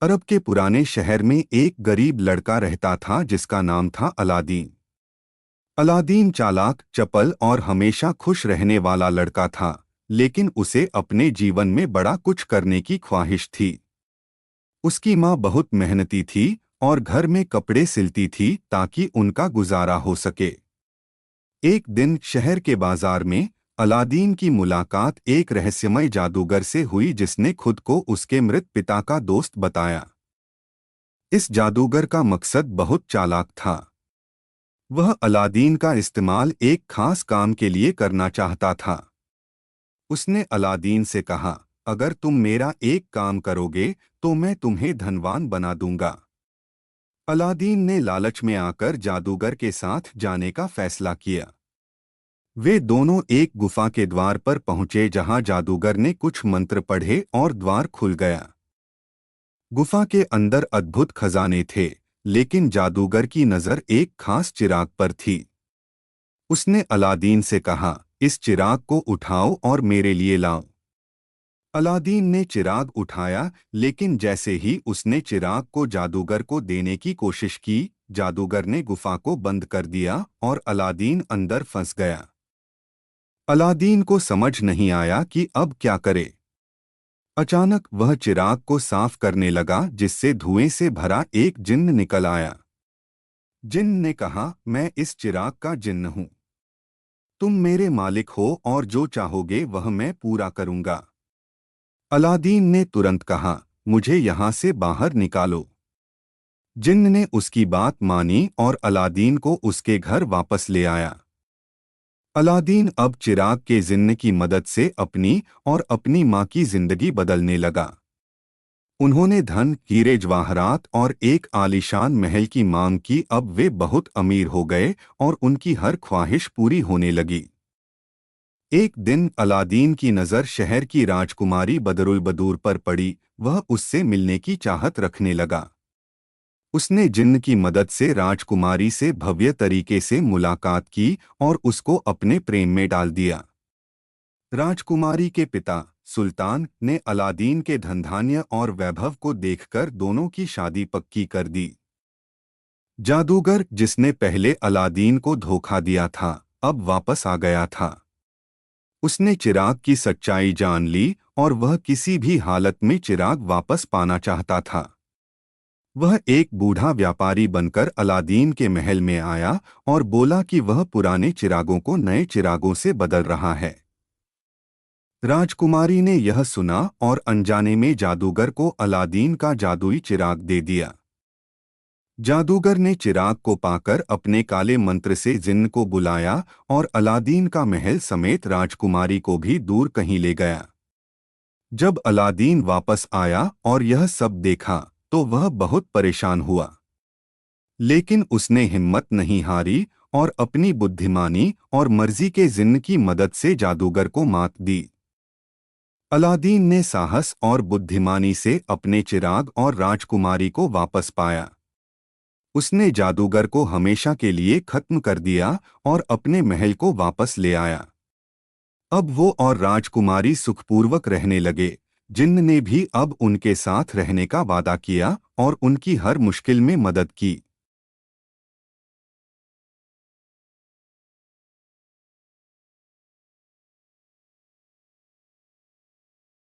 अरब के पुराने शहर में एक गरीब लड़का रहता था जिसका नाम था अलादीन। अलादीन चालाक, चपल और हमेशा खुश रहने वाला लड़का था, लेकिन उसे अपने जीवन में बड़ा कुछ करने की ख्वाहिश थी। उसकी माँ बहुत मेहनती थी और घर में कपड़े सिलती थी ताकि उनका गुजारा हो सके। एक दिन शहर के बाजार में अलादीन की मुलाकात एक रहस्यमय जादूगर से हुई जिसने खुद को उसके मृत पिता का दोस्त बताया। इस जादूगर का मकसद बहुत चालाक था। वह अलादीन का इस्तेमाल एक खास काम के लिए करना चाहता था। उसने अलादीन से कहा, अगर तुम मेरा एक काम करोगे तो मैं तुम्हें धनवान बना दूंगा। अलादीन ने लालच में आकर जादूगर के साथ जाने का फैसला किया। वे दोनों एक गुफा के द्वार पर पहुंचे जहां जादूगर ने कुछ मंत्र पढ़े और द्वार खुल गया। गुफा के अंदर अद्भुत खजाने थे, लेकिन जादूगर की नज़र एक खास चिराग पर थी। उसने अलादीन से कहा, इस चिराग को उठाओ और मेरे लिए लाओ। अलादीन ने चिराग उठाया, लेकिन जैसे ही उसने चिराग को जादूगर को देने की कोशिश की, जादूगर ने गुफा को बंद कर दिया और अलादीन अंदर फंस गया। अलादीन को समझ नहीं आया कि अब क्या करे। अचानक वह चिराग को साफ करने लगा जिससे धुएं से भरा एक जिन्न निकल आया। जिन्न ने कहा, मैं इस चिराग का जिन्न हूं। तुम मेरे मालिक हो और जो चाहोगे वह मैं पूरा करूंगा। अलादीन ने तुरंत कहा, मुझे यहां से बाहर निकालो। जिन्न ने उसकी बात मानी और अलादीन को उसके घर वापस ले आया। अलादीन अब चिराग के जिन्न की मदद से अपनी और अपनी माँ की जिंदगी बदलने लगा। उन्होंने धन, हीरे जवाहरात और एक आलीशान महल की मांग की। अब वे बहुत अमीर हो गए और उनकी हर ख्वाहिश पूरी होने लगी। एक दिन अलादीन की नज़र शहर की राजकुमारी बदरुल बदूर पर पड़ी। वह उससे मिलने की चाहत रखने लगा। उसने जिन्न की मदद से राजकुमारी से भव्य तरीके से मुलाकात की और उसको अपने प्रेम में डाल दिया। राजकुमारी के पिता सुल्तान ने अलादीन के धनधान्य और वैभव को देखकर दोनों की शादी पक्की कर दी। जादूगर जिसने पहले अलादीन को धोखा दिया था, अब वापस आ गया था। उसने चिराग की सच्चाई जान ली और वह किसी भी हालत में चिराग वापस पाना चाहता था। वह एक बूढ़ा व्यापारी बनकर अलादीन के महल में आया और बोला कि वह पुराने चिरागों को नए चिरागों से बदल रहा है। राजकुमारी ने यह सुना और अनजाने में जादूगर को अलादीन का जादुई चिराग दे दिया। जादूगर ने चिराग को पाकर अपने काले मंत्र से जिन्न को बुलाया और अलादीन का महल समेत राजकुमारी को भी दूर कहीं ले गया। जब अलादीन वापस आया और यह सब देखा तो वह बहुत परेशान हुआ, लेकिन उसने हिम्मत नहीं हारी और अपनी बुद्धिमानी और मर्जी के जिन्न की मदद से जादूगर को मात दी। अलादीन ने साहस और बुद्धिमानी से अपने चिराग और राजकुमारी को वापस पाया। उसने जादूगर को हमेशा के लिए खत्म कर दिया और अपने महल को वापस ले आया। अब वो और राजकुमारी सुखपूर्वक रहने लगे। जिन्न ने भी अब उनके साथ रहने का वादा किया और उनकी हर मुश्किल में मदद की।